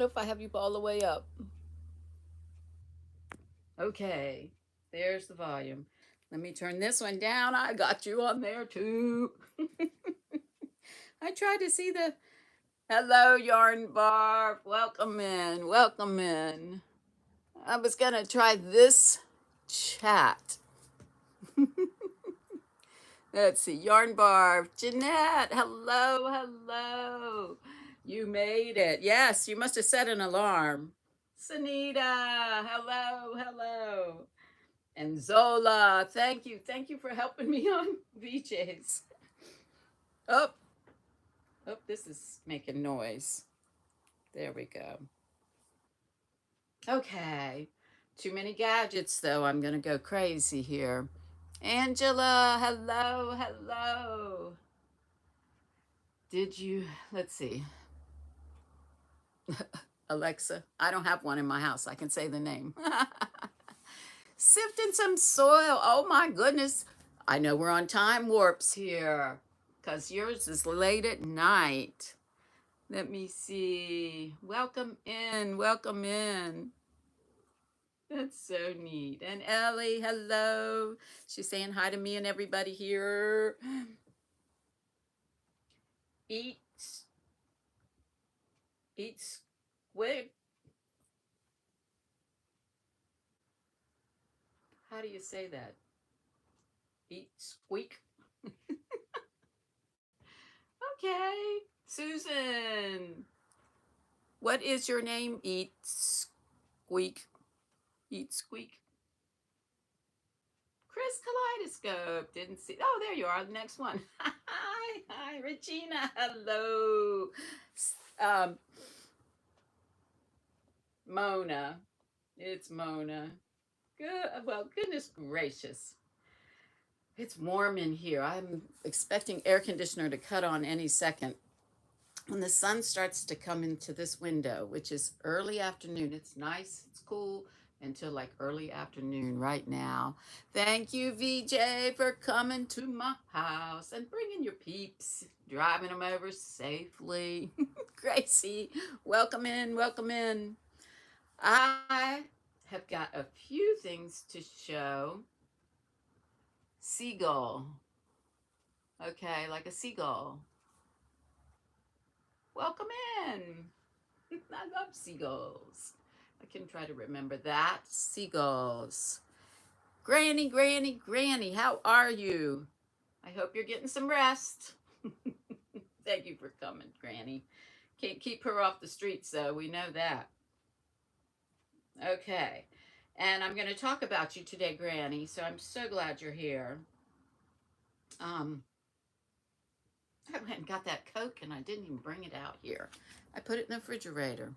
know if I have you all the way up. Okay, there's the volume. Let me turn this one down. I got you on there too. I tried to see the hello Yarnbarf. Welcome in. Welcome in. I was gonna try this chat. Let's see. Yarnbarf. Jeanette. Hello. Hello. You made it. Yes, you must have set an alarm. Sanita. Hello. Hello. And Zola, thank you. Thank you for helping me on VJs. Oh, oh, this is making noise. There we go. Okay. Too many gadgets, though. I'm going to go crazy here. Angela, hello, hello. Did you, let's see. Alexa, I don't have one in my house. I can say the name. Sifting some soil. Oh my goodness. I know we're on time warps here because yours is late at night. Let me see. Welcome in. Welcome in. That's so neat. And Ellie, hello. She's saying hi to me and everybody here. Eat, eat squid. How do you say that? Eat squeak. Okay. Susan, what is your name? Eat squeak. Eat squeak. Chris Kaleidoscope. Didn't see. Oh, there you are. The next one. Hi, hi, Regina. Hello. Um, Mona. It's Mona. Good. Well, goodness gracious. It's warm in here. I'm expecting air conditioner to cut on any second. When the sun starts to come into this window, which is early afternoon, it's nice, it's cool until like early afternoon right now. Thank you, VJ, for coming to my house and bringing your peeps, driving them over safely. Gracie, welcome in, welcome in. I have got a few things to show. Seagull. Okay, like a seagull. Welcome in. I love seagulls. I can try to remember that. Seagulls. Granny, Granny, Granny, how are you? I hope you're getting some rest. Thank you for coming, Granny. Can't keep her off the streets, though. We know that. Okay. And I'm going to talk about you today, Granny. So I'm so glad you're here. I went and got that Coke and I didn't even bring it out here. I put it in the refrigerator.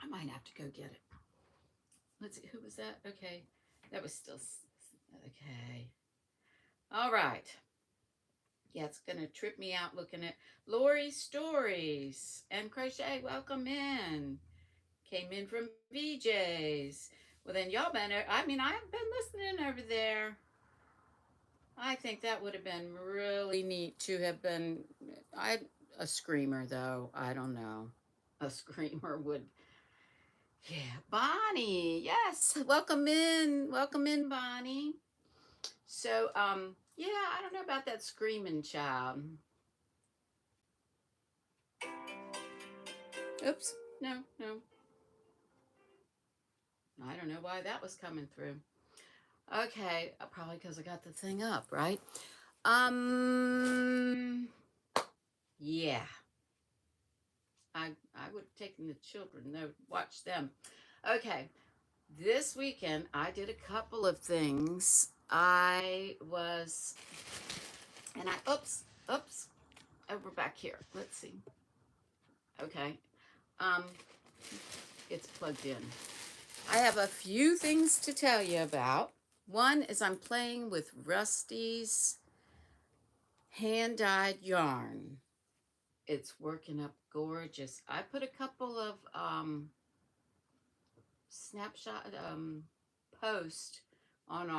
I might have to go get it. Let's see, who was that? Okay, that was still, okay. All right. Yeah, it's going to trip me out looking at Lori's stories. And Crochet, welcome in. Came in from VJ's. Well, then y'all been, I mean, I've been listening over there. I think that would have been really neat to have been, a screamer though. I don't know. A screamer would, yeah. Bonnie, yes. Welcome in, Bonnie. So, yeah, I don't know about that screaming child. Oops. No, no. I don't know why that was coming through. Okay, probably because I got the thing up, right? Yeah. I would have taken the children, though, watch them. Okay. This weekend, I did a couple of things. I was, and oops, over back here. Let's see. Okay. Um, it's plugged in. I have a few things to tell you about. One is I'm playing with Rusty's hand-dyed yarn. It's working up gorgeous. I put a couple of snapshot posts on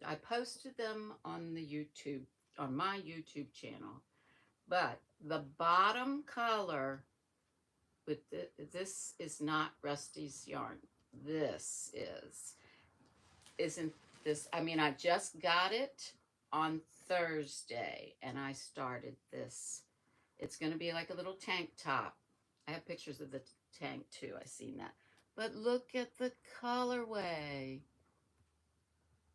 I posted them on the YouTube, on my YouTube channel, but the bottom color with this is not Rusty's yarn. This isn't this. I mean, I just got it on Thursday and I started this. It's going to be like a little tank top. I have pictures of the tank too. I've seen that. But look at the colorway.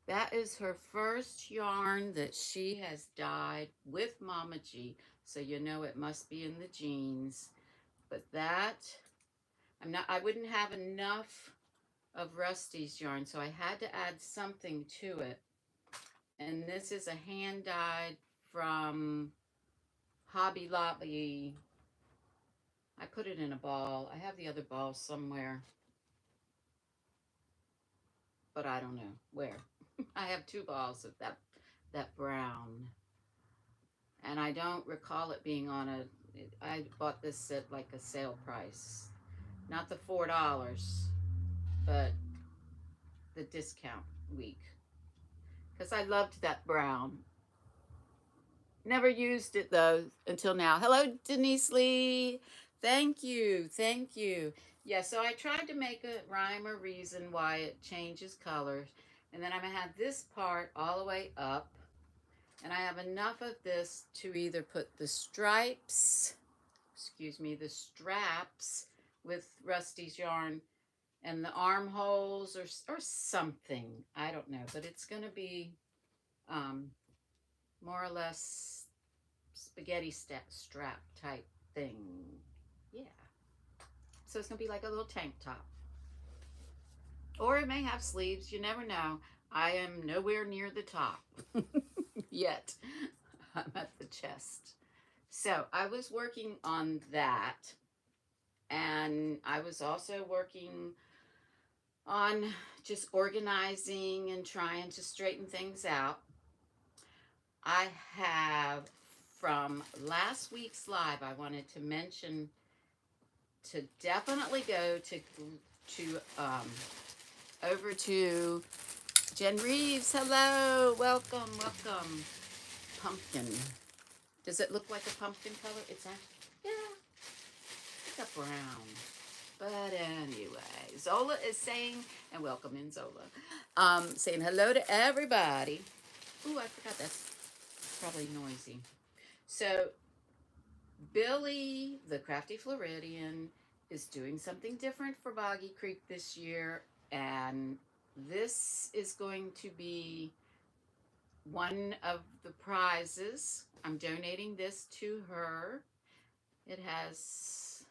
That is her first yarn that she has dyed with Mama G. So you know it must be in the jeans. But that, I wouldn't have enough of Rusty's yarn, so I had to add something to it. And this is a hand dyed from Hobby Lobby. I put it in a ball. I have the other ball somewhere, but I don't know where. I have 2 balls of that brown, and I don't recall it being on I bought this at like a sale price, not the $4, but the discount week, because I loved that brown. Never used it though until now. Hello, Denise Lee. Thank you. Thank you. Yeah, so I tried to make a rhyme or reason why it changes colors. And then I'm going to have this part all the way up. And I have enough of this to either put the stripes, the straps with Rusty's yarn and the armholes or something. I don't know, but it's going to be more or less spaghetti strap type thing. Yeah. So it's going to be like a little tank top. Or it may have sleeves. You never know. I am nowhere near the top yet. I'm at the chest. So I was working on that. And I was also working on just organizing and trying to straighten things out. I have, from last week's live, I wanted to mention to definitely go over to Jen Reeves. Hello, welcome. Pumpkin. Does it look like a pumpkin color? It's actually, yeah, it's like a brown. But anyway, Zola is saying, and welcome in Zola, saying hello to everybody. Ooh, I forgot that's probably noisy. So Billy, the Crafty Floridian, is doing something different for Boggy Creek this year, and this is going to be one of the prizes. I'm donating this to her. It has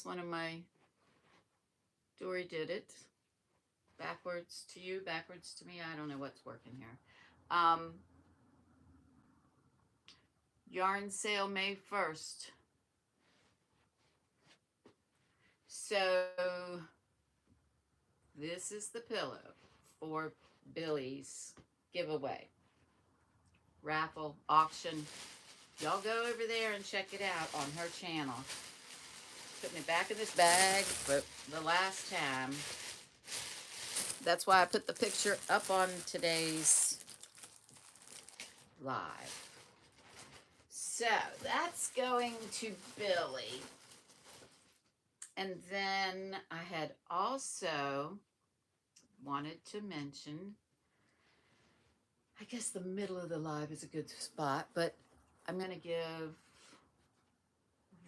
one of my Dory did it. Backwards to you, backwards to me. I don't know what's working here. Yarn sale May 1st. So this is the pillow for Billy's giveaway. Raffle, auction. Y'all go over there and check it out on her channel. Putting it back in this bag for the last time. That's why I put the picture up on today's live. So that's going to Billy. And then I had also wanted to mention, I guess the middle of the live is a good spot, but I'm going to give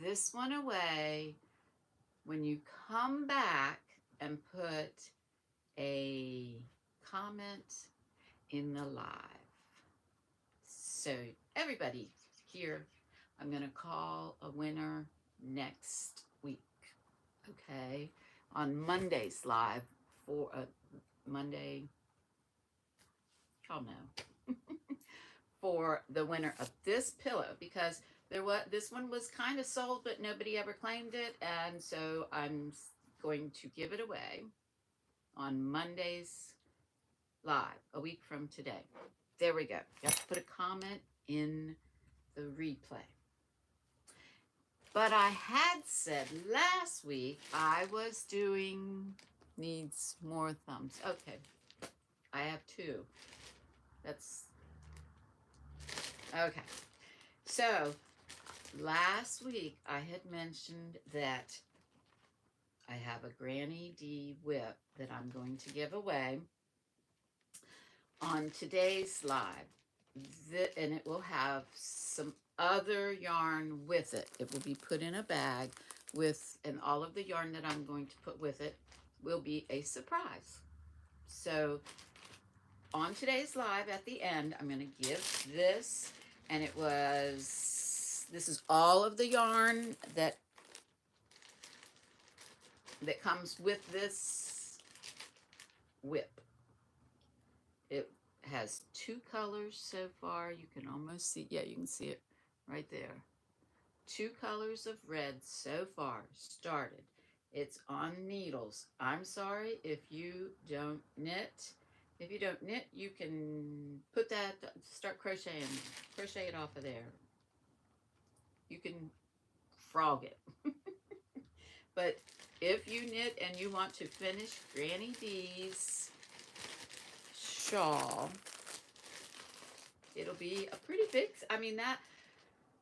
this one away when you come back and put a comment in the live. So everybody here, I'm going to call a winner next week. Okay, on Monday's live for Monday, y'all know, for the winner of this pillow, because this one was kind of sold, but nobody ever claimed it, and so I'm going to give it away on Monday's live, a week from today. There we go. You have to put a comment in the replay. But I had said last week I was doing, needs more thumbs. Okay, I have 2. That's, okay. So last week I had mentioned that I have a Grannydee whip that I'm going to give away on today's live. And it will have some other yarn with it. It will be put in a bag with, and all of the yarn that I'm going to put with it will be a surprise. So on today's live at the end, I'm going to give this, and this is all of the yarn that comes with this whip. It has 2 colors so far. You can almost see, yeah, you can see it right there. 2 colors of red so far started. It's on needles. I'm sorry if you don't knit. If you don't knit, you can put that, start crocheting, crochet it off of there. You can frog it. But if you knit and you want to finish Grannydee's shawl, it'll be a pretty big, I mean, that,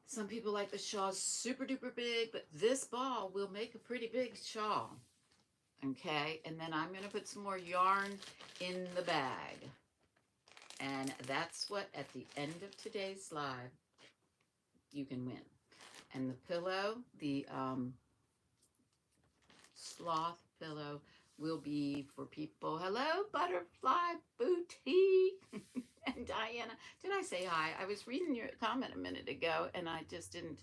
some people like the shawl super duper big, but this ball will make a pretty big shawl. Okay, and then I'm going to put some more yarn in the bag. And that's what, at the end of today's live, you can win. And the pillow, the sloth pillow, will be for people. Hello, Butterfly Boutique. And Diana, did I say hi? I was reading your comment a minute ago, and I just didn't.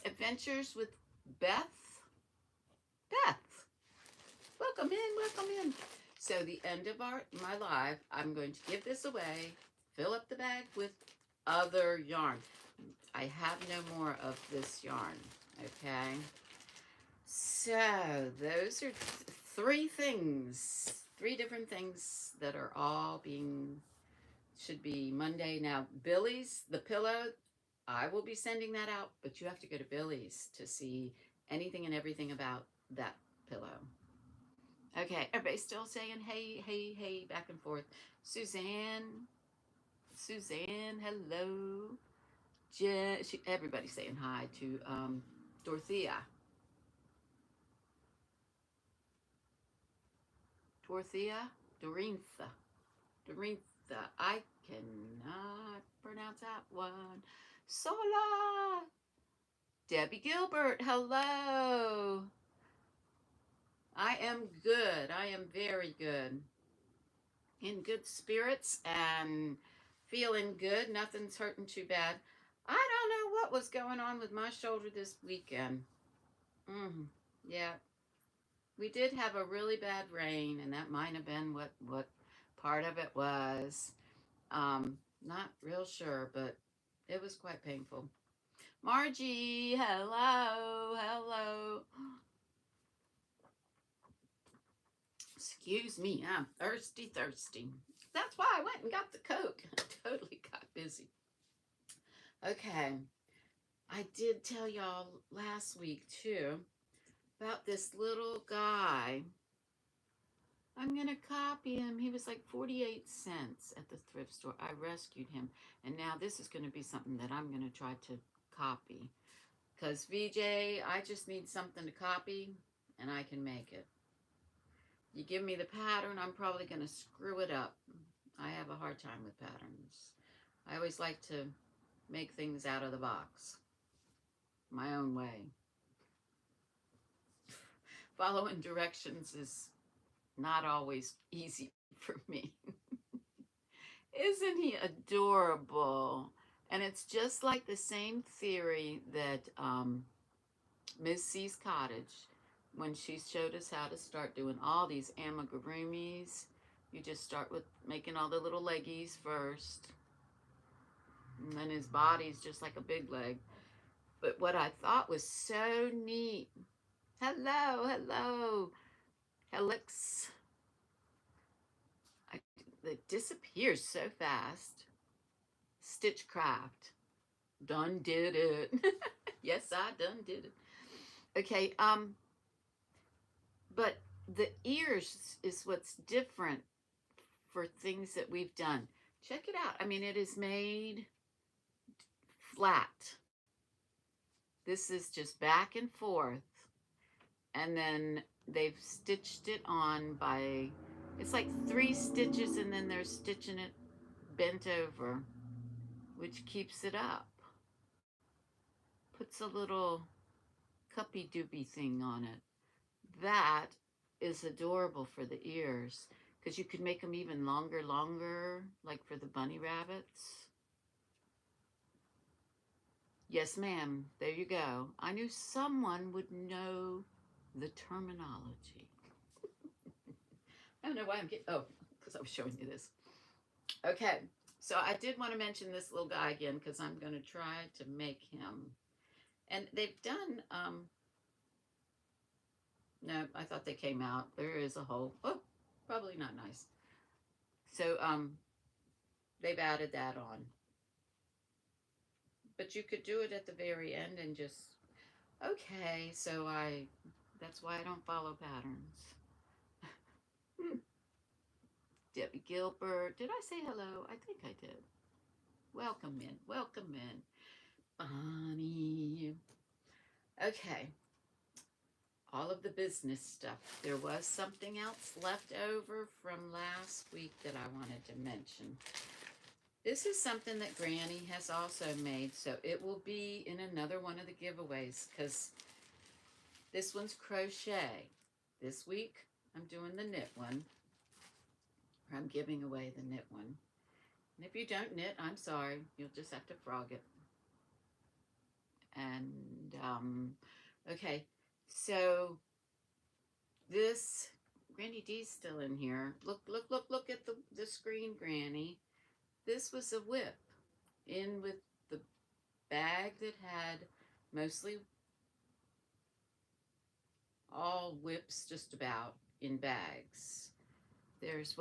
Adventures with Beth. Welcome in. So the end of my live, I'm going to give this away, fill up the bag with other yarn. I have no more of this yarn, okay? So those are 3 things, 3 different things that are all should be Monday. Now, Billy's, the pillow, I will be sending that out, but you have to go to Billy's to see anything and everything about that pillow. Okay, everybody's still saying hey, back and forth. Suzanne, hello. Everybody's saying hi to Dorothea. Dorintha. I cannot pronounce that one. Sola. Debbie Gilbert, hello. I am good. I am very good. In good spirits and feeling good. Nothing's hurting too bad. I don't know what was going on with my shoulder this weekend. Yeah. We did have a really bad rain, and that might have been what part of it was. Not real sure, but it was quite painful. Margie, hello. Excuse me, I'm thirsty. That's why I went and got the Coke. I totally got busy. Okay, I did tell y'all last week too about this little guy. I'm going to copy him. He was like 48 cents at the thrift store. I rescued him. And now this is going to be something that I'm going to try to copy. Because VJ, I just need something to copy and I can make it. You give me the pattern, I'm probably going to screw it up. I have a hard time with patterns. I always like to make things out of the box. My own way. Following directions is not always easy for me. Isn't he adorable? And it's just like the same theory that Miss C's Cottage, when she showed us how to start doing all these amigurumis. You just start with making all the little leggies first. And then his body's just like a big leg. But what I thought was so neat. Hello. Helix. It disappears so fast. Stitchcraft. Done did it. Yes, I done did it. Okay, but the ears is what's different for things that we've done. Check it out. I mean, it is made flat. This is just back and forth. And then they've stitched it on by, it's like 3 stitches, and then they're stitching it bent over, which keeps it up. Puts a little cuppy doopy thing on it. That is adorable for the ears, because you could make them even longer, like for the bunny rabbits. Yes, ma'am. There you go. I knew someone would know the terminology. I don't know why I'm getting, oh, because I was showing you this. Okay, so I did want to mention this little guy again, because I'm going to try to make him. And they've done, no, I thought they came out. There is a hole. Oh, probably not nice. So, they've added that on. But you could do it at the very end and just, okay, so that's why I don't follow patterns. Debbie Gilbert, did I say hello? I think I did. Welcome in, welcome in. Bonnie. Okay, all of the business stuff. There was something else left over from last week that I wanted to mention. This is something that Granny has also made, so it will be in another one of the giveaways, because this one's crochet. This week, I'm doing the knit one. Or I'm giving away the knit one. And if you don't knit, I'm sorry. You'll just have to frog it. And, okay. So, this, Grannydee's still in here. Look at the screen, Granny. This was a whip in with the bag that had mostly all whips just about in bags. There's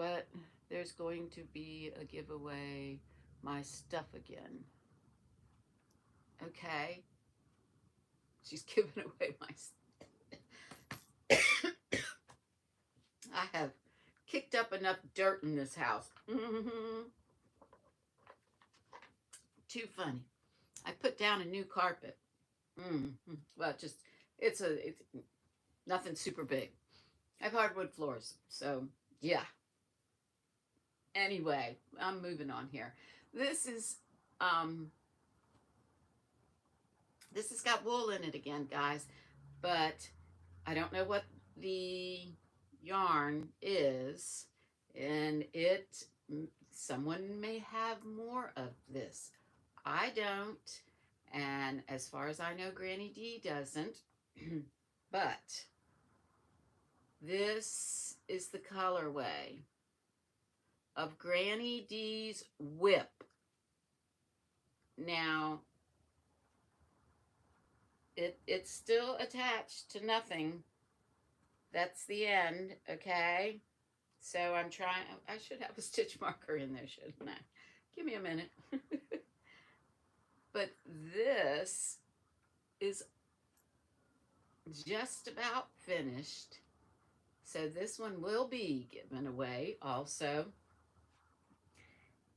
going to be a giveaway, my stuff again. Okay. She's giving away my stuff. I have kicked up enough dirt in this house. Too funny. I put down a new carpet. Well, it's nothing super big. I have hardwood floors, so yeah. Anyway, I'm moving on here. This has got wool in it again, guys, but I don't know what the yarn is, and someone may have more of this. I don't, and as far as I know, Grannydee doesn't, but this is the colorway of Grannydee's whip. Now, it's still attached to nothing. That's the end, okay? So I'm trying, I should have a stitch marker in there, shouldn't I? Give me a minute. But this is just about finished. So this one will be given away also.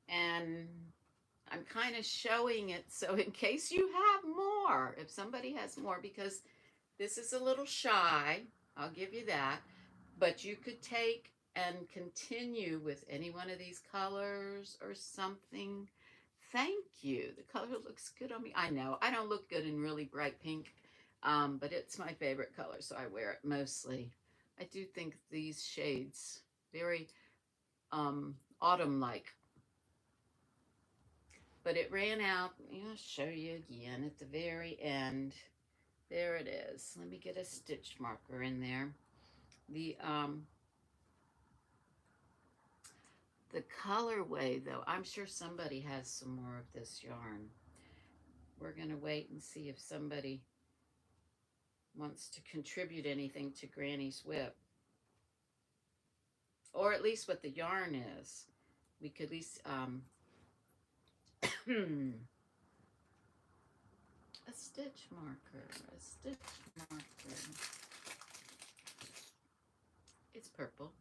And I'm kind of showing it so in case you have more, if somebody has more, because this is a little shy, I'll give you that, but you could take and continue with any one of these colors or something. Thank you. The color looks good on me. I know I don't look good in really bright pink, but it's my favorite color, so I wear it mostly. I do think these shades very autumn-like. But it ran out. I'll show you again at the very end. There it is. Let me get a stitch marker in there. The colorway, though, I'm sure somebody has some more of this yarn. We're going to wait and see if somebody wants to contribute anything to Granny's whip. Or at least what the yarn is. We could at least... a stitch marker. It's purple.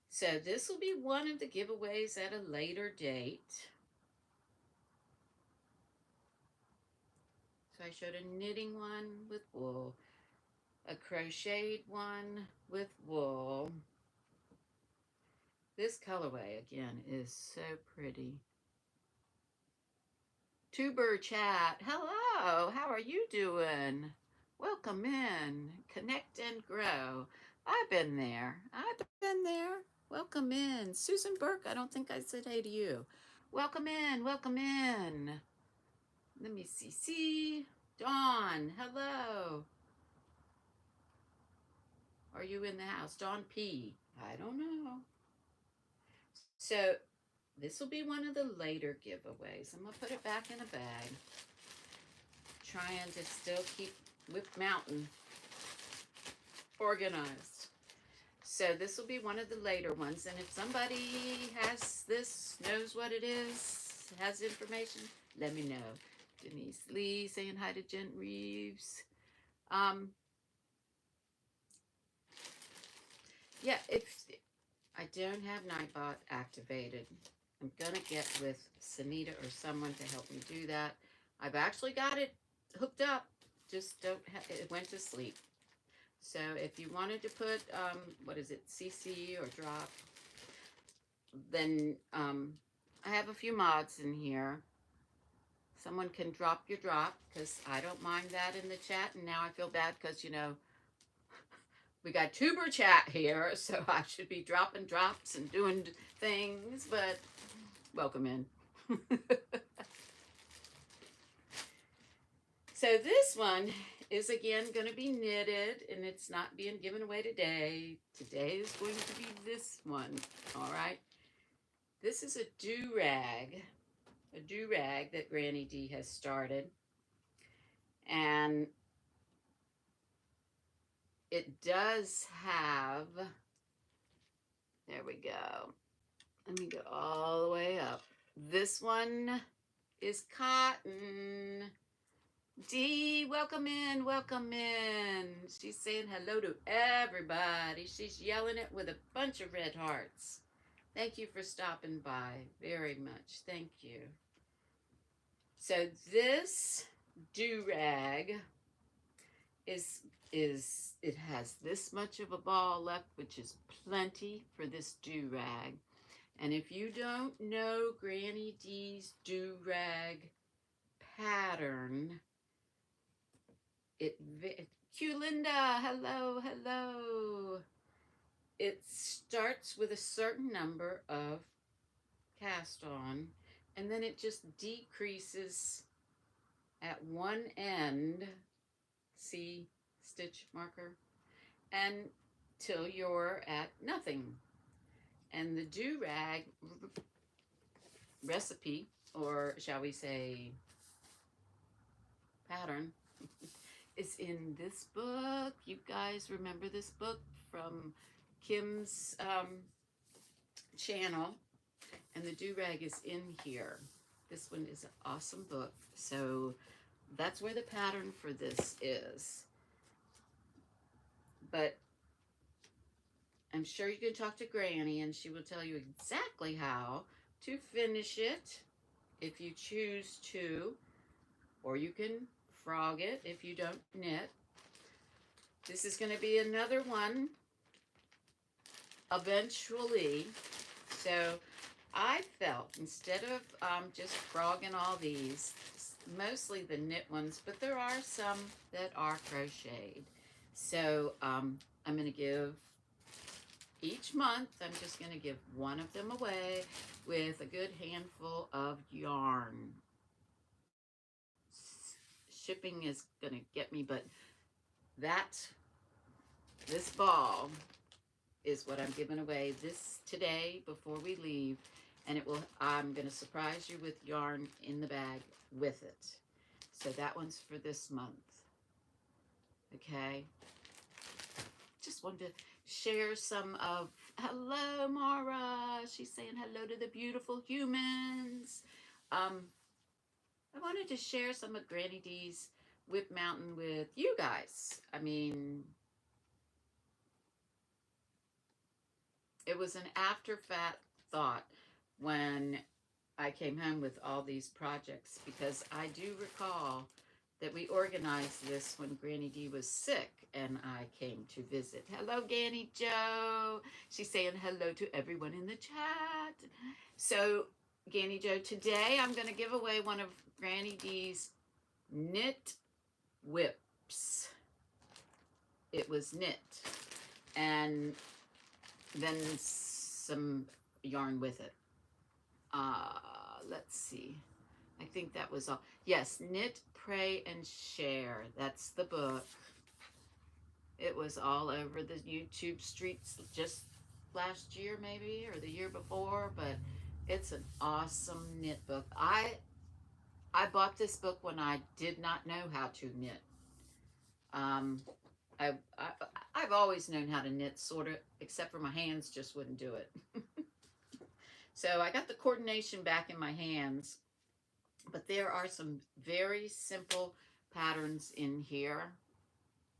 So this will be one of the giveaways at a later date. So I showed a knitting one with wool, a crocheted one with wool. This colorway, again, is so pretty. Tuber Chat, hello, how are you doing? Welcome in, connect and grow. I've been there. Welcome in. Susan Burke, I don't think I said hey to you. Welcome in, welcome in. Let me see. Dawn, hello. Are you in the house? Dawn P. I don't know. So this will be one of the later giveaways. I'm going to put it back in a bag. Trying to still keep Whip Mountain organized. So this will be one of the later ones. And if somebody has this, knows what it is, has information, let me know. Denise Lee saying hi to Jen Reeves. Yeah, if I don't have Nightbot activated, I'm gonna get with Sanita or someone to help me do that. I've actually got it hooked up, just don't have it went to sleep. So if you wanted to put what is it, CC or drop, then I have a few mods in here. Someone can drop your drop, because I don't mind that in the chat. And now I feel bad because, you know, we got tuber chat here, so I should be dropping drops and doing things, but welcome in. So this one is again going to be knitted, and it's not being given away today. Today is going to be this one, all right? This is a do-rag that Grannydee has started. And it does have, there we go. Let me go all the way up. This one is cotton. Dee, welcome in, welcome in. She's saying hello to everybody. She's yelling it with a bunch of red hearts. Thank you for stopping by very much. Thank you. So this do-rag it has this much of a ball left, which is plenty for this do-rag. And if you don't know Grannydee's do-rag pattern, Q Linda, hello. It starts with a certain number of cast on, and then it just decreases at one end, see stitch marker, and till you're at nothing. And the do-rag recipe, or shall we say pattern, is in this book. You guys remember this book from Kim's channel, and the do-rag is in here. This one is an awesome book. So that's where the pattern for this is. But I'm sure you can talk to Granny and she will tell you exactly how to finish it if you choose to, or you can frog it if you don't knit. This is going to be another one eventually. So I felt, instead of just frogging all these, mostly the knit ones, but there are some that are crocheted. So I'm going to give, each month, I'm just going to give one of them away with a good handful of yarn. Shipping is going to get me, but this ball is what I'm giving away today before we leave, and I'm going to surprise you with yarn in the bag with it. So that one's for this month. Okay. Just wanted to share some of, hello Mara, she's saying hello to the beautiful humans. I wanted to share some of Grannydee's Whip Mountain with you guys. I mean, it was an afterthought when I came home with all these projects, because I do recall that we organized this when Grannydee was sick and I came to visit. Hello, Granny Joe. She's saying hello to everyone in the chat. So, Granny Joe, today I'm going to give away one of Grannydee's knit whips. It was knit and then some yarn with it. Let's see. I think that was all. Yes, Knit, Pray, and Share. That's the book. It was all over the YouTube streets just last year maybe, or the year before, but it's an awesome knit book. I bought this book when I did not know how to knit. I've always known how to knit, sort of, except for my hands just wouldn't do it. So I got the coordination back in my hands, but there are some very simple patterns in here,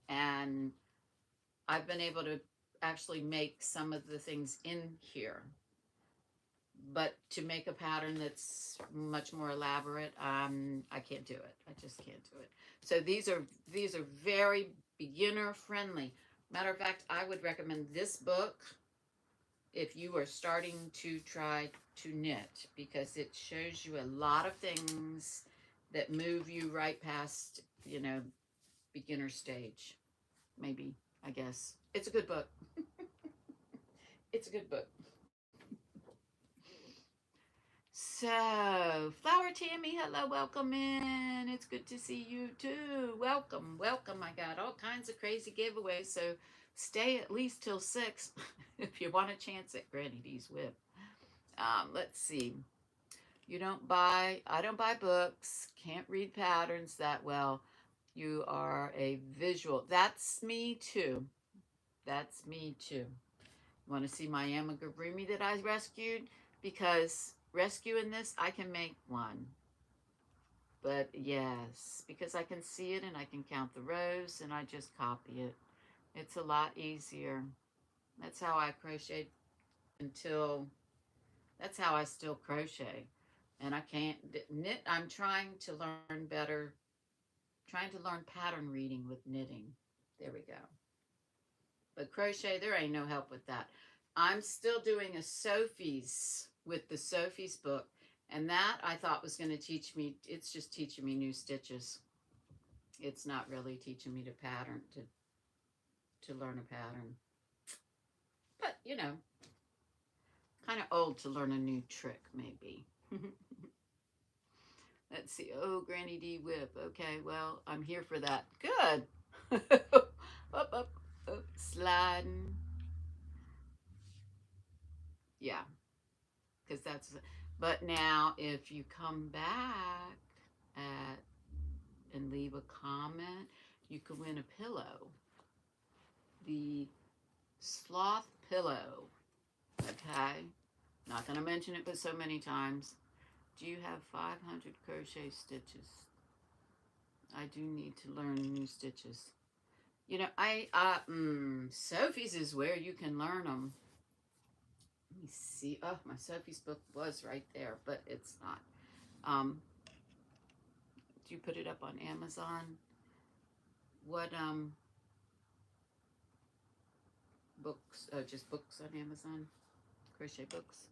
and I've been able to actually make some of the things in here. But to make a pattern that's much more elaborate, I can't do it. I just can't do it. So these are very beginner friendly. Matter of fact, I would recommend this book if you are starting to try to knit, because it shows you a lot of things that move you right past, you know, beginner stage. Maybe, I guess. It's a good book. It's a good book. So, Flower Tammy, hello, welcome in. It's good to see you too. Welcome, welcome. I got all kinds of crazy giveaways, so stay at least till 6 if you want a chance at Grannydee's whip. Let's see. I don't buy books, can't read patterns that well. You are a visual. That's me too. That's me too. Want to see my amigurumi that I rescued? Because rescuing this, I can make one. But yes, because I can see it and I can count the rows and I just copy it. It's a lot easier. That's how I crocheted that's how I still crochet. And I can't knit. I'm trying to learn better, trying to learn pattern reading with knitting. There we go. But crochet, there ain't no help with that. I'm still doing a Sophie's with the Sophie's book, and that I thought was going to teach me, it's just teaching me new stitches. It's not really teaching me to pattern, to learn a pattern. But, you know, kind of old to learn a new trick, maybe. Let's see. Oh, Grannydee whip. Okay, well, I'm here for that. Good. Up, sliding. Yeah, because that's, but now if you come back and leave a comment, you can win a pillow. The sloth pillow. Okay. Not going to mention it but so many times. Do you have 500 crochet stitches? I do need to learn new stitches. You know, Sophie's is where you can learn them. Let me see. Oh, my Sophie's book was right there, but it's not. Do you put it up on Amazon? What, books? Just books on Amazon? Crochet books?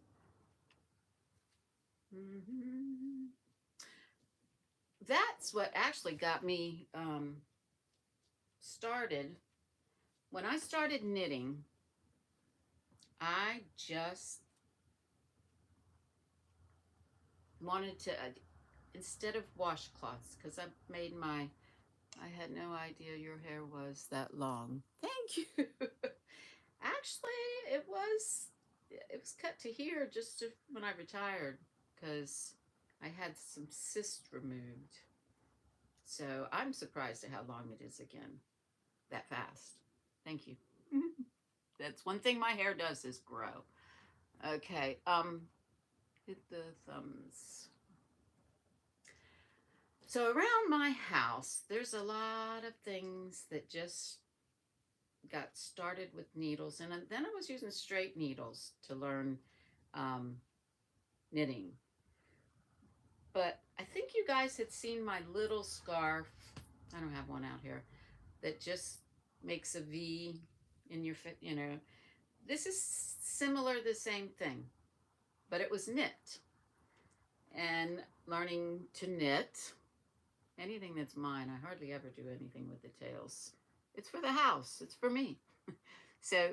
That's what actually got me started. When I started knitting, I just wanted to, instead of washcloths, because I made my, I had no idea your hair was that long. Thank you. Actually, it was cut to here just when I retired, because I had some cysts removed. So I'm surprised at how long it is again, that fast. Thank you. That's one thing my hair does, is grow. Okay, hit the thumbs. So around my house, there's a lot of things that just got started with needles, and then I was using straight needles to learn knitting. But I think you guys had seen my little scarf. I don't have one out here that just makes a V in your, you know. This is similar, the same thing, but it was knit. And learning to knit, anything that's mine, I hardly ever do anything with the tails. It's for the house, it's for me. So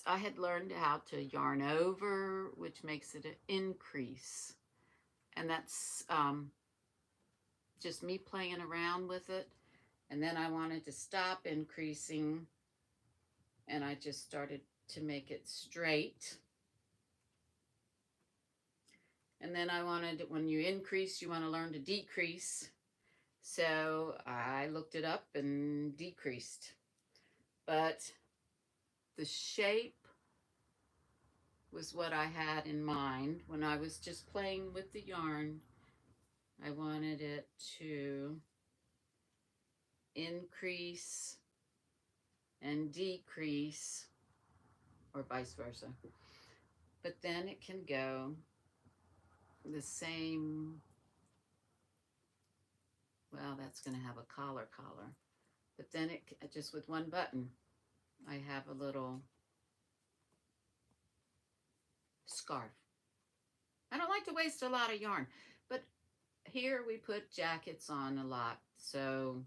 I had learned how to yarn over, which makes it an increase. And that's just me playing around with it. And then I wanted to stop increasing, and I just started to make it straight. And then I wanted, when you increase, you want to learn to decrease. So I looked it up and decreased. But the shape was what I had in mind when I was just playing with the yarn. I wanted it to increase and decrease, or vice versa. But then it can go the same, well, that's going to have a collar. But then it just with one button, I have a little scarf. I don't like to waste a lot of yarn, but here we put jackets on a lot, so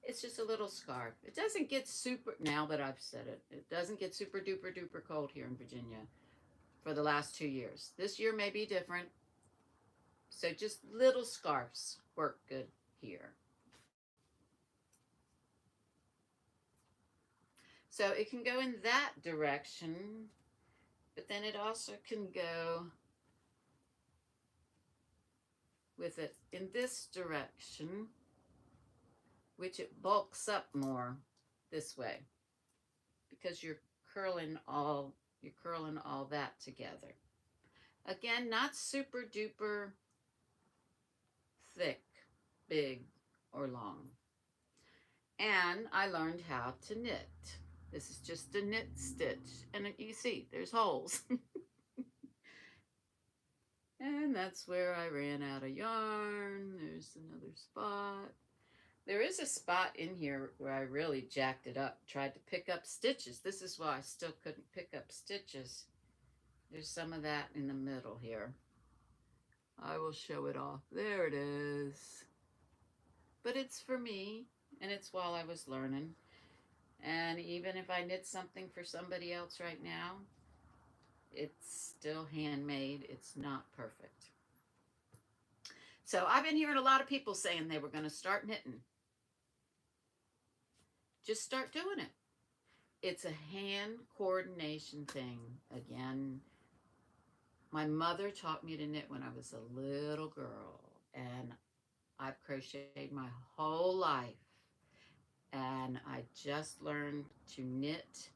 it's just a little scarf. It doesn't get super, now that I've said it, it doesn't get super duper duper cold here in Virginia for the last 2 years. This year may be different, so just little scarves work good here. So it can go in that direction, but then it also can go with it in this direction, which it bulks up more this way because you're curling all that together. Again, not super duper thick, big, or long. And I learned how to knit. This is just a knit stitch, and you see there's holes. And that's where I ran out of yarn. There's another spot. There is a spot in here where I really jacked it up, tried to pick up stitches. This is why I still couldn't pick up stitches. There's some of that in the middle here. I will show it off. There it is. But it's for me, and it's while I was learning. And even if I knit something for somebody else right now, it's still handmade. It's not perfect. So I've been hearing a lot of people saying they were going to start knitting. Just start doing it. It's a hand coordination thing. Again, my mother taught me to knit when I was a little girl, and I've crocheted my whole life. And I just learned to knit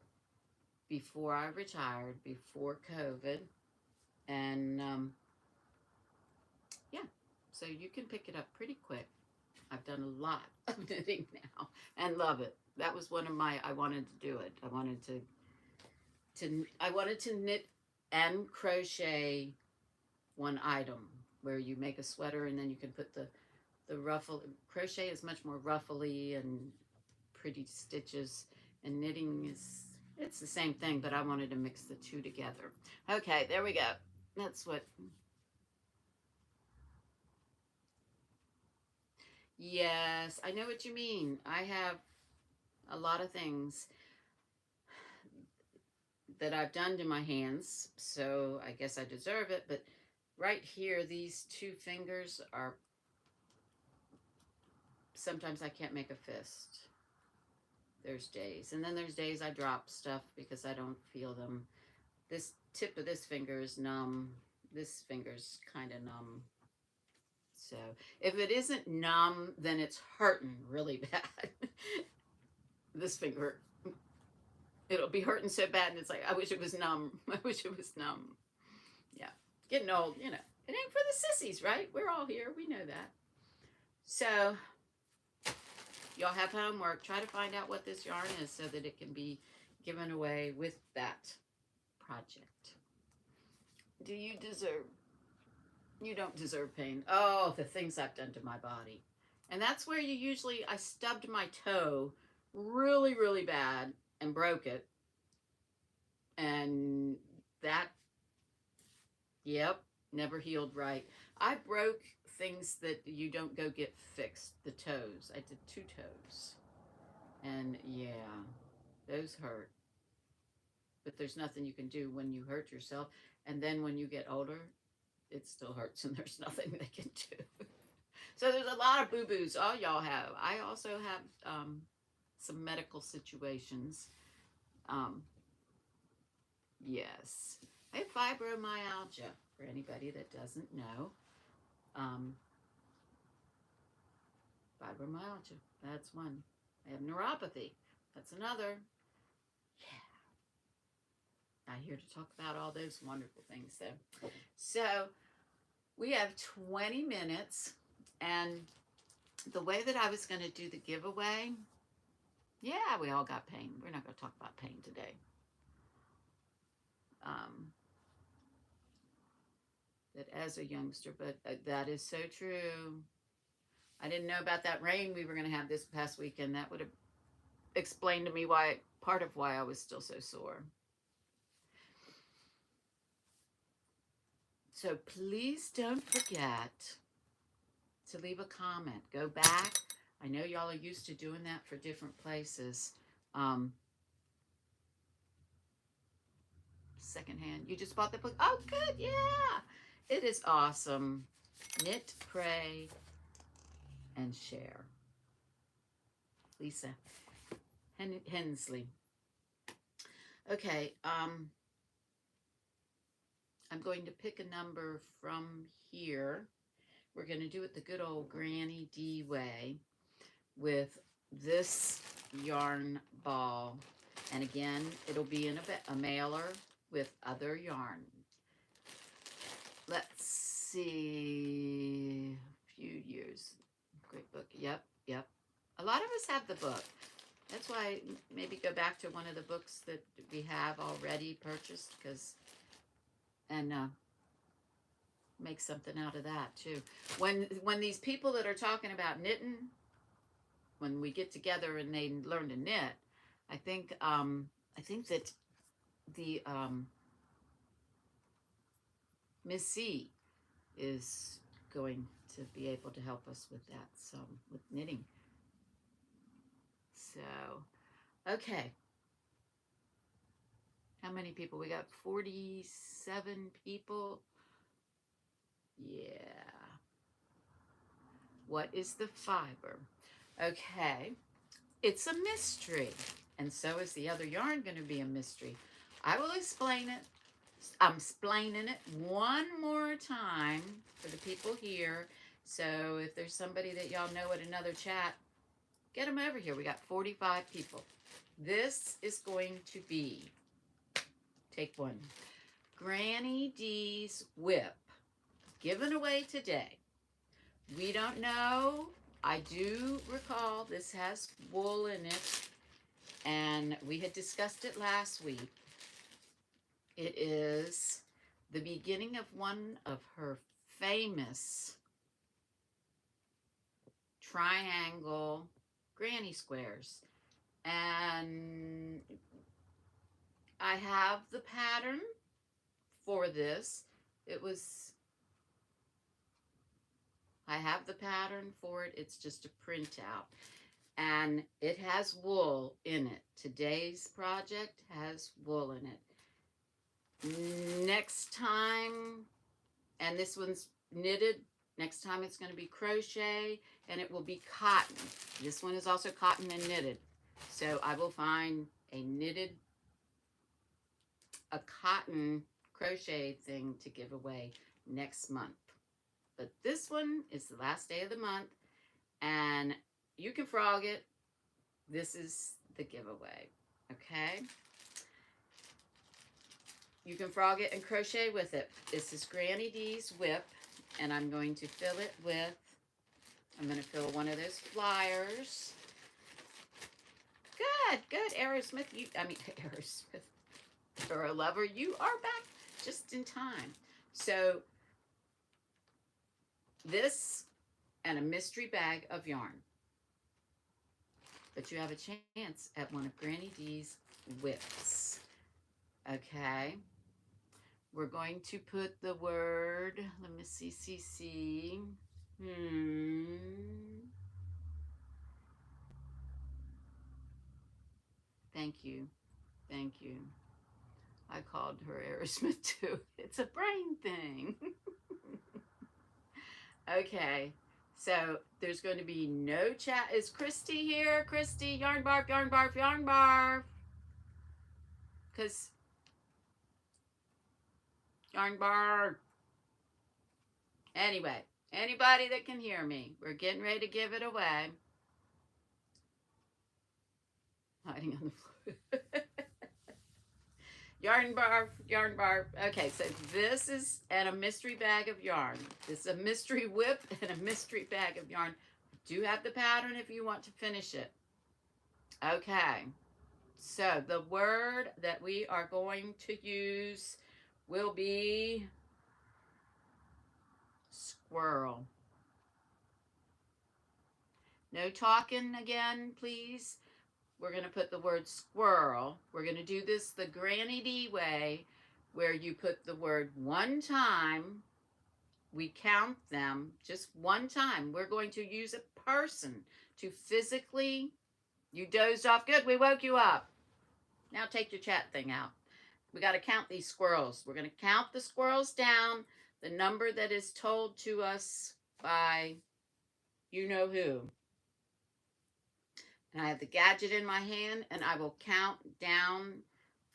before I retired, before COVID. And yeah, so you can pick it up pretty quick. I've done a lot of knitting now and love it. That was one of my, I wanted to do it. I wanted to knit and crochet one item where you make a sweater and then you can put the ruffle. Crochet is much more ruffly and pretty stitches, and knitting is, it's the same thing, but I wanted to mix the two together. Okay, there we go. That's what. Yes, I know what you mean. I have a lot of things that I've done to my hands, so I guess I deserve it, but right here, these 2 fingers are, sometimes I can't make a fist. There's days. And then there's days I drop stuff because I don't feel them. This tip of this finger is numb. This finger's kind of numb. So if it isn't numb, then it's hurting really bad. This finger, it'll be hurting so bad, and it's like, I wish it was numb. I wish it was numb. Yeah. Getting old, you know. It ain't for the sissies, right? We're all here. We know that. So y'all have homework. Try to find out what this yarn is so that it can be given away with that project. Do you deserve You don't deserve pain. Oh, the things I've done to my body. And that's where you usually, I stubbed my toe really, really bad and broke it. And that, yep, never healed right. I broke things that you don't go get fixed. The toes. I did 2 toes. And yeah, those hurt. But there's nothing you can do when you hurt yourself. And then when you get older, it still hurts and there's nothing they can do. So there's a lot of boo-boos. All y'all have. I also have some medical situations. Um, yes. I have fibromyalgia, for anybody that doesn't know. Um, Fibromyalgia, that's one. I have neuropathy. That's another. Yeah. Not here to talk about all those wonderful things, though. So we have 20 minutes, and the way that I was going to do the giveaway, yeah, we all got pain. We're not going to talk about pain today. That as a youngster, but that is so true. I didn't know about that rain we were going to have this past weekend. That would have explained to me part of why I was still so sore. So please don't forget to leave a comment. Go back. I know y'all are used to doing that for different places. Secondhand. You just bought the book? Oh, good. Yeah. It is awesome. Knit, pray, and share. Lisa Hensley. Okay. I'm going to pick a number from here. We're going to do it the good old Grannydee way with this yarn ball. And again, it'll be in a mailer with other yarn. Let's see. A few years. Great book. Yep. A lot of us have the book. That's why maybe go back to one of the books that we have already purchased, and make something out of that too. When these people that are talking about knitting, when we get together and they learn to knit, I think that the Miss C is going to be able to help us with that, so with knitting. So, okay. How many people? We got 47 people. Yeah. What is the fiber? Okay. It's a mystery. And so is the other yarn going to be a mystery. I will explain it. I'm explaining it one more time for the people here. So if there's somebody that y'all know at another chat, get them over here. We got 45 people. This is going to be, take one, Grannydee's whip, given away today. We don't know. I do recall this has wool in it, and we had discussed it last week. It is the beginning of one of her famous triangle granny squares. And I have the pattern for this. I have the pattern for it. It's just a printout. And it has wool in it. Today's project has wool in it. Next time, and this one's knitted. Next time it's going to be crochet, and it will be cotton. This one is also cotton and knitted. So I will find a cotton crochet thing to give away next month. But this one is the last day of the month, and you can frog it. This is the giveaway, okay? You can frog it and crochet with it. This is Grannydee's whip, and I'm going to fill it with, I'm going to fill one of those flyers. Good, Aerosmith. Aerosmith. You're a lover. You are back just in time. So this and a mystery bag of yarn. But you have a chance at one of Grannydee's whips. Okay. We're going to put the word, let me see, CC. Thank you. Thank you. I called her Aerosmith too. It's a brain thing. Okay. So there's going to be no chat. Is Christy here? Christy, Yarnbarf, Yarnbarf, Yarnbarf. Because Yarnbarf. Anyway, anybody that can hear me, we're getting ready to give it away. Hiding on the floor. Yarnbarf, Yarnbarf. Okay, so this is and a mystery bag of yarn. This is a mystery whip and a mystery bag of yarn. Do have the pattern if you want to finish it. Okay, so the word that we are going to use will be squirrel. No talking again, please. We're going to put the word squirrel. We're going to do this the Grannydee way, where you put the word one time. We count them just one time. We're going to use a person to physically, you dozed off. Good, we woke you up. Now take your chat thing out. We got to count these squirrels. We're going to count the squirrels down, the number that is told to us by you know who. And I have the gadget in my hand, and I will count down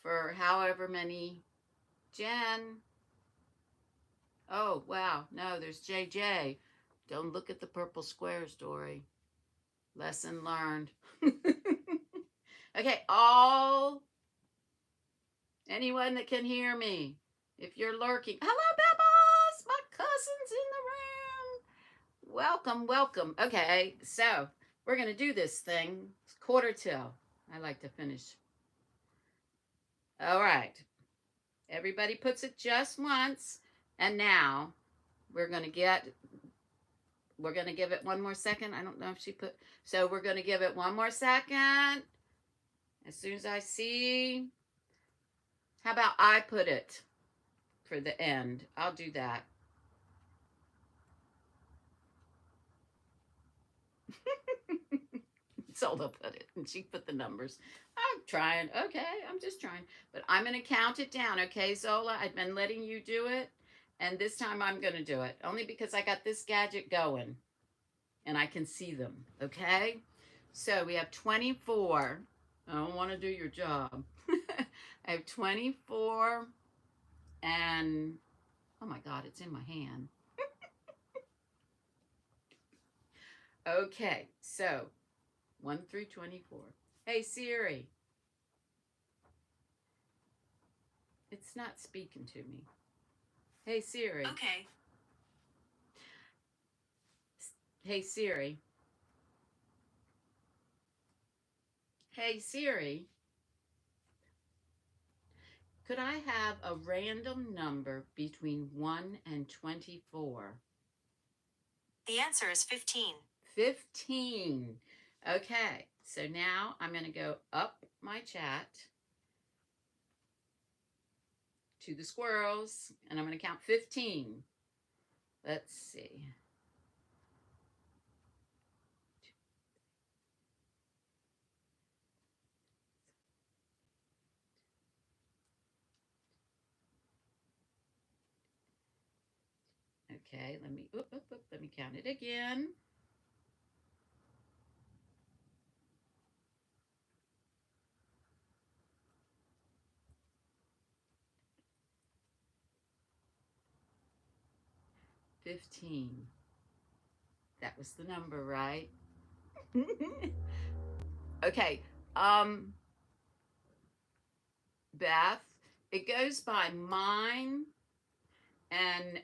for however many. Jen. Oh, wow. No, there's JJ. Don't look at the purple squares, Dory. Lesson learned. Okay, anyone that can hear me, if you're lurking. Hello, Bubbles! My cousin's in the room. Welcome, welcome. Okay, so we're going to do this thing. It's quarter till. I like to finish. All right. Everybody puts it just once. And now we're going to give it one more second. I don't know if she put, so we're going to give it one more second. As soon as I see, how about I put it for the end? I'll do that. Zola put it, and she put the numbers. I'm trying. Okay, I'm just trying. But I'm going to count it down, okay, Zola? I've been letting you do it, and this time I'm going to do it, only because I got this gadget going, and I can see them, okay? So we have 24. I don't want to do your job. I have 24, and, oh my God, it's in my hand. Okay, so 1 through 24. Hey, Siri. It's not speaking to me. Hey, Siri. Okay. Hey, Siri. Hey, Siri. Could I have a random number between 1 and 24? The answer is 15. 15. Okay, so now I'm going to go up my chat to the squirrels, and I'm going to count 15. Let's see. Okay, let me count it again. $15. That was the number, right? Okay. Beth, it goes by mine, and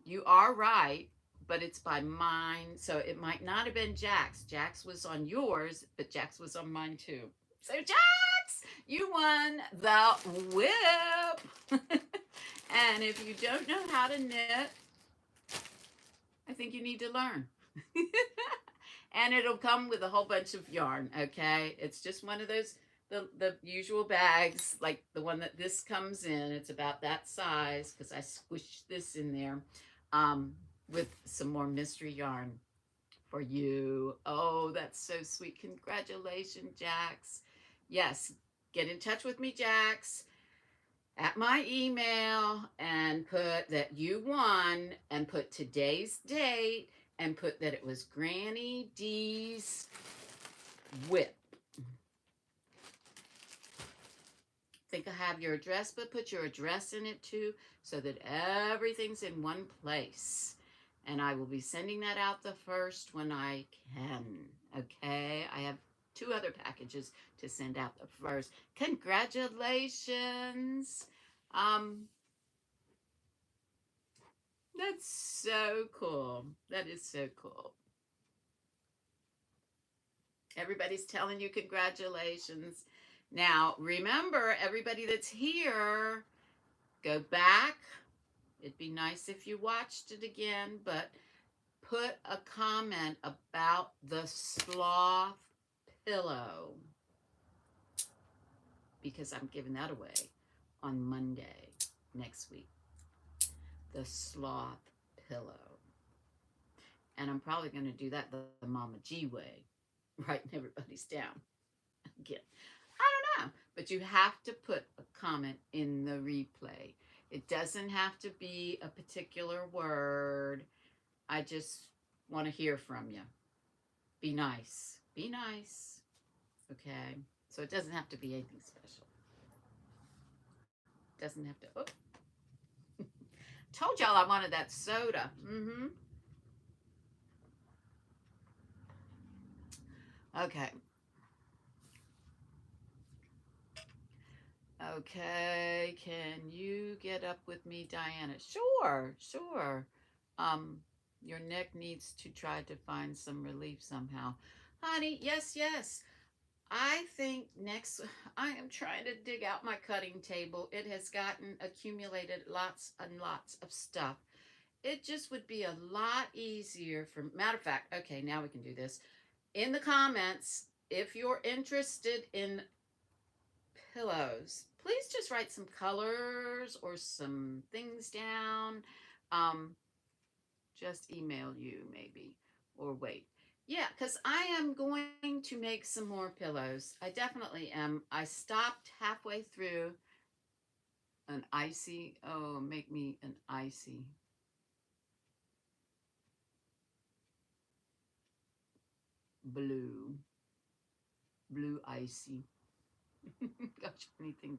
you are right, but it's by mine, so it might not have been Jack's. Jack's was on yours, but Jack's was on mine too. So Jack's, you won the whip. And if you don't know how to knit, I think you need to learn. And it'll come with a whole bunch of yarn, okay? It's just one of those, the usual bags, like the one that this comes in. It's about that size because I squished this in there with some more mystery yarn for you. Oh, that's so sweet. Congratulations, Jax. Yes, get in touch with me, Jax, at my email and put that you won and put today's date and put that it was Granny Dee's whip. Think I have your address, but put your address in it too so that everything's in one place. And I will be sending that out the first when I can. Okay, I have 2 other packages to send out the first. Congratulations. That's so cool. That is so cool. Everybody's telling you congratulations. Now, remember, everybody that's here, go back. It'd be nice if you watched it again, but put a comment about the sloth pillow because I'm giving that away on Monday next week. The sloth pillow. And I'm probably going to do that the Mama G way, writing everybody's down. Again, I don't know, but you have to put a comment in the replay. It doesn't have to be a particular word. I just want to hear from you. Be nice. Be nice. Okay? So it doesn't have to be anything special. It doesn't have to. Oh. Told y'all I wanted that soda. Okay. Okay, can you get up with me, Diana? Sure, sure. Your neck needs to try to find some relief somehow. Honey, yes, yes. I think I am trying to dig out my cutting table. It has gotten accumulated lots and lots of stuff. It just would be a lot easier for, matter of fact, okay, now we can do this. In the comments, if you're interested in pillows, please just write some colors or some things down. Just email you maybe, or wait. Yeah, because I am going to make some more pillows. I definitely am. I stopped halfway through an icy, oh, make me an icy. Blue icy. Gosh, anything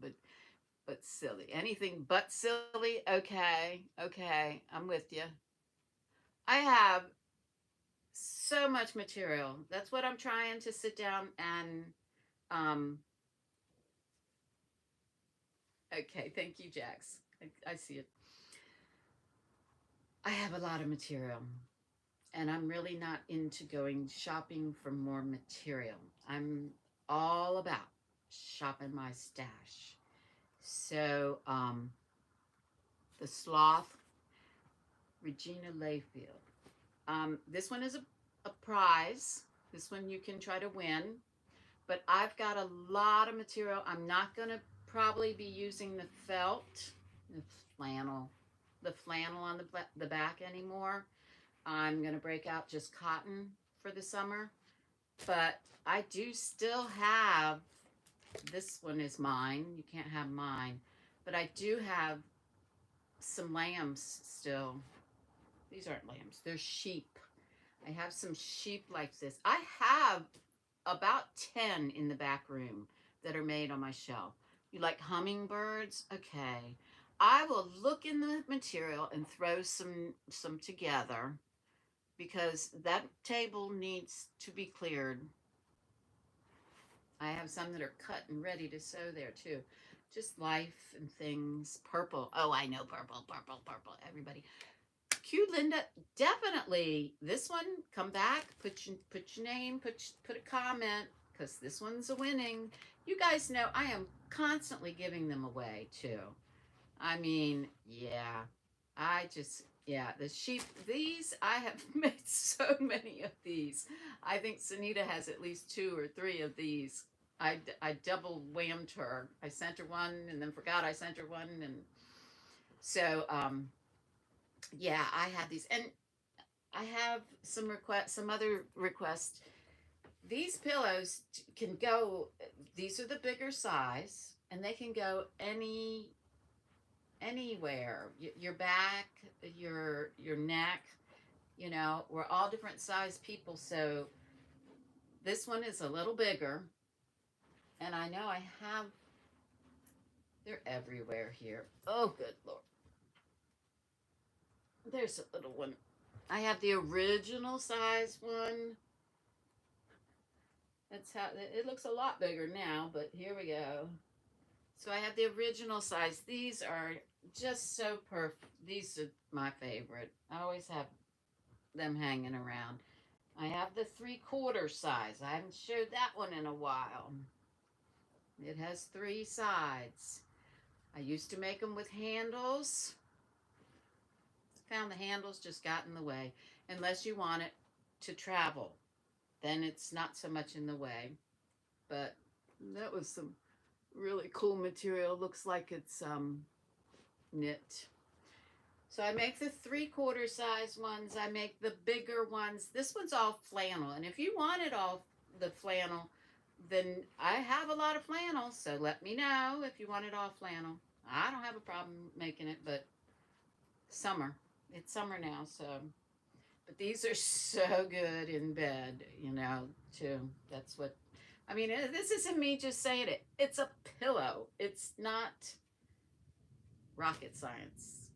but silly. Anything but silly. Okay, okay, I'm with you. I have so much material. That's what I'm trying to sit down and okay, thank you, Jax. I see it. I have a lot of material, and I'm really not into going shopping for more material. I'm all about shopping my stash. So, the sloth, Regina Layfield. This one is a prize. This one you can try to win. But I've got a lot of material. I'm not going to probably be using the felt, the flannel on the back anymore. I'm going to break out just cotton for the summer. But I do still have, this one is mine. You can't have mine. But I do have some lambs still. These aren't lambs. They're sheep. I have some sheep like this. I have about 10 in the back room that are made on my shelf. You like hummingbirds? Okay. I will look in the material and throw some together because that table needs to be cleared. I have some that are cut and ready to sew there too. Just life and things. Purple. Oh, I know purple. Everybody. Cute Linda, definitely this one. Come back, put your name, put a comment, because this one's a winning. You guys know I am constantly giving them away too. I mean, yeah, I just Yeah, the sheep, these, I have made so many of these. I think Sunita has at least 2 or 3 of these. I double whammed her. I sent her one and then forgot I sent her one. And so, yeah, I have these. And I have some other requests. These pillows can go, these are the bigger size, and they can go anywhere. Your back, your neck, you know, we're all different size people. So this one is a little bigger, and I know I have, they're everywhere here. Oh, good Lord. There's a little one. I have the original size one. That's how it looks a lot bigger now, but here we go. So I have the original size. These are just so perfect. These are my favorite. I always have them hanging around. I have the 3/4 size. I haven't showed that one in a while. It has 3 sides. I used to make them with handles. Found the handles just got in the way. Unless you want it to travel, then it's not so much in the way. But that was some really cool material. Looks like it's knit. So I make the 3/4 size ones. I make the bigger ones. This one's all flannel. And if you wanted all the flannel, then I have a lot of flannel. So let me know if you want it all flannel. I don't have a problem making it, but summer. It's summer now, so. But these are so good in bed, you know, too. That's what, I mean, this isn't me just saying it. It's a pillow. It's not rocket science.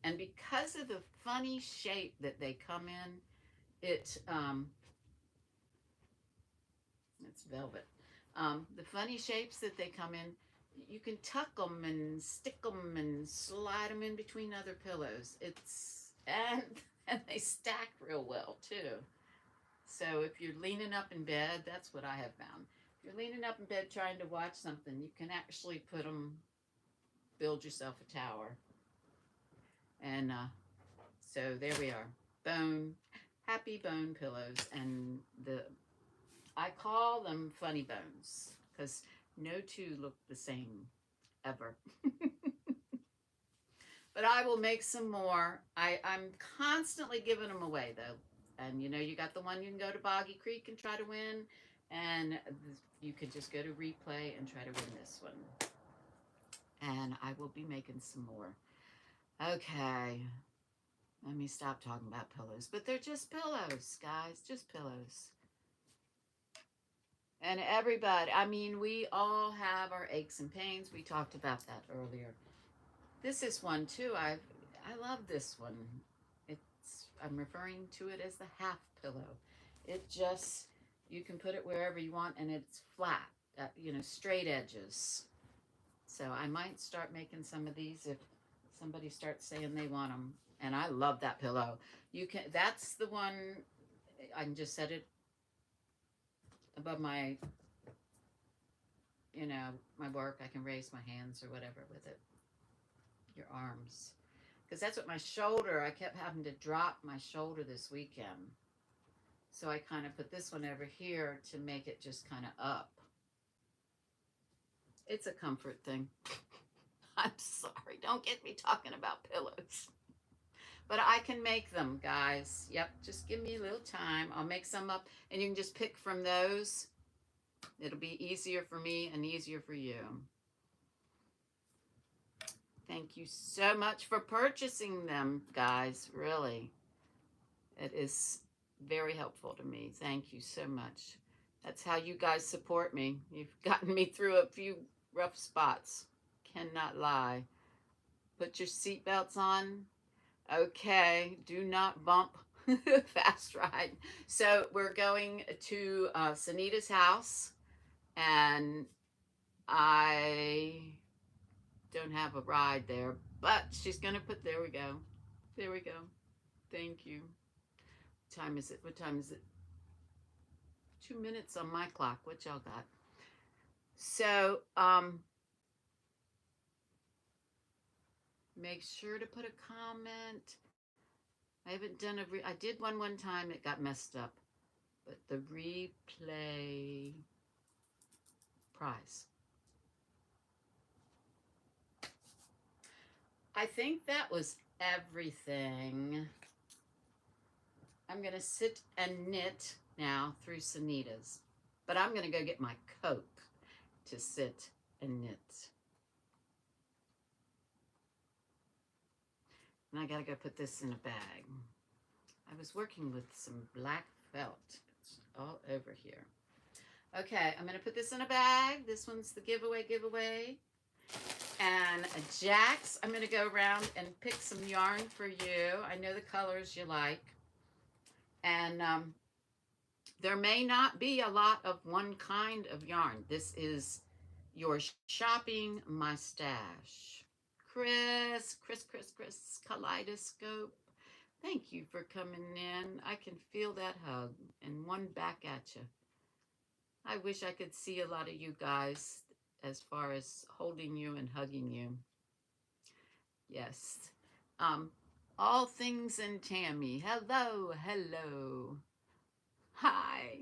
And because of the funny shape that they come in, it's velvet. The funny shapes that they come in, you can tuck them and stick them and slide them in between other pillows. And they stack real well too. So if you're leaning up in bed, that's what I have found. If you're leaning up in bed trying to watch something, you can actually build yourself a tower. And so there we are. Happy bone pillows. And I call them funny bones because no two look the same ever. But I will make some more. I'm constantly giving them away though. And you know, you got the one you can go to Boggy Creek and try to win. And you can just go to replay and try to win this one. And I will be making some more. Okay. Let me stop talking about pillows. But they're just pillows, guys. Just pillows. And everybody, I mean, we all have our aches and pains. We talked about that earlier. This is one too. I love this one. I'm referring to it as the half pillow. It just, you can put it wherever you want, and it's flat, you know, straight edges. So I might start making some of these if somebody starts saying they want them. And I love that pillow. That's the one, I can just set it above my, you know, my work. I can raise my hands or whatever with it. Your arms. Because that's what my shoulder, I kept having to drop my shoulder this weekend. So I kind of put this one over here to make it just kind of up. It's a comfort thing. I'm sorry. Don't get me talking about pillows. But I can make them, guys. Yep, just give me a little time. I'll make some up, and you can just pick from those. It'll be easier for me and easier for you. Thank you so much for purchasing them, guys. Really. It is very helpful to me. Thank you so much. That's how you guys support me. You've gotten me through a few rough spots. Cannot lie. Put your seatbelts on. Okay. Do not bump. Fast ride. So we're going to Sunita's house, and I don't have a ride there, but she's gonna there we go. There we go. Thank you. What time is it? What time is it? 2 minutes on my clock. What y'all got? So, make sure to put a comment. I haven't done I did one time, it got messed up. But the replay prize. I think that was everything. I'm going to sit and knit now through Sanita's. But I'm going to go get my Coke to sit and knit. And I got to go put this in a bag. I was working with some black felt. It's all over here. Okay, I'm going to put this in a bag. This one's the giveaway. And Jax, I'm going to go around and pick some yarn for you. I know the colors you like. And there may not be a lot of one kind of yarn. This is your shopping my stash. Chris, Kaleidoscope. Thank you for coming in. I can feel that hug and one back at you. I wish I could see a lot of you guys as far as holding you and hugging you. Yes. All things in Tammy. Hello. Hi.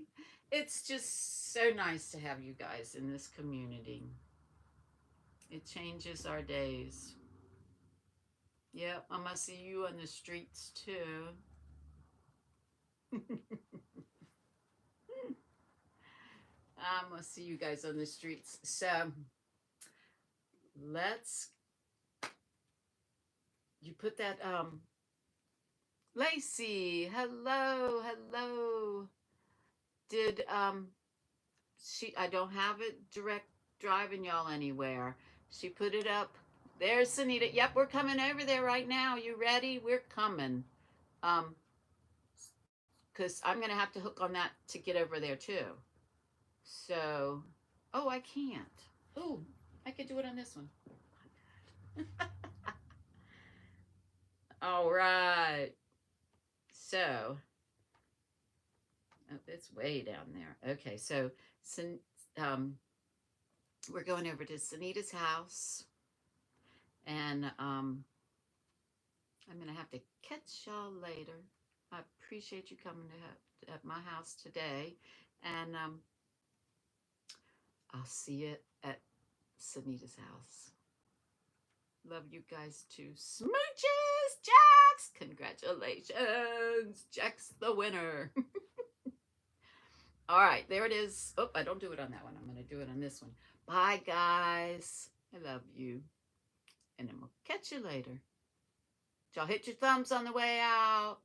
It's just so nice to have you guys in this community. It changes our days. Yep, I must see you on the streets too. I must see you guys on the streets. So let's, you put that, Lacey, hello. Did, I don't have it direct driving y'all anywhere. She put it up. There's Sanita. Yep, we're coming over there right now. You ready? We're coming. Because I'm going to have to hook on that to get over there too. So, oh, I can't. Oh, I could do it on this one. All right. So, oh, it's way down there. Okay, so we're going over to Sanita's house. And I'm going to have to catch y'all later. I appreciate you coming to at my house today. And I'll see you at Sanita's house. Love you guys too. Smooches, Jax! Congratulations. Jax the winner. All right, there it is. Oh, I don't do it on that one. I'm going to do it on this one. Bye, guys. I love you. And then we'll catch you later. Y'all hit your thumbs on the way out.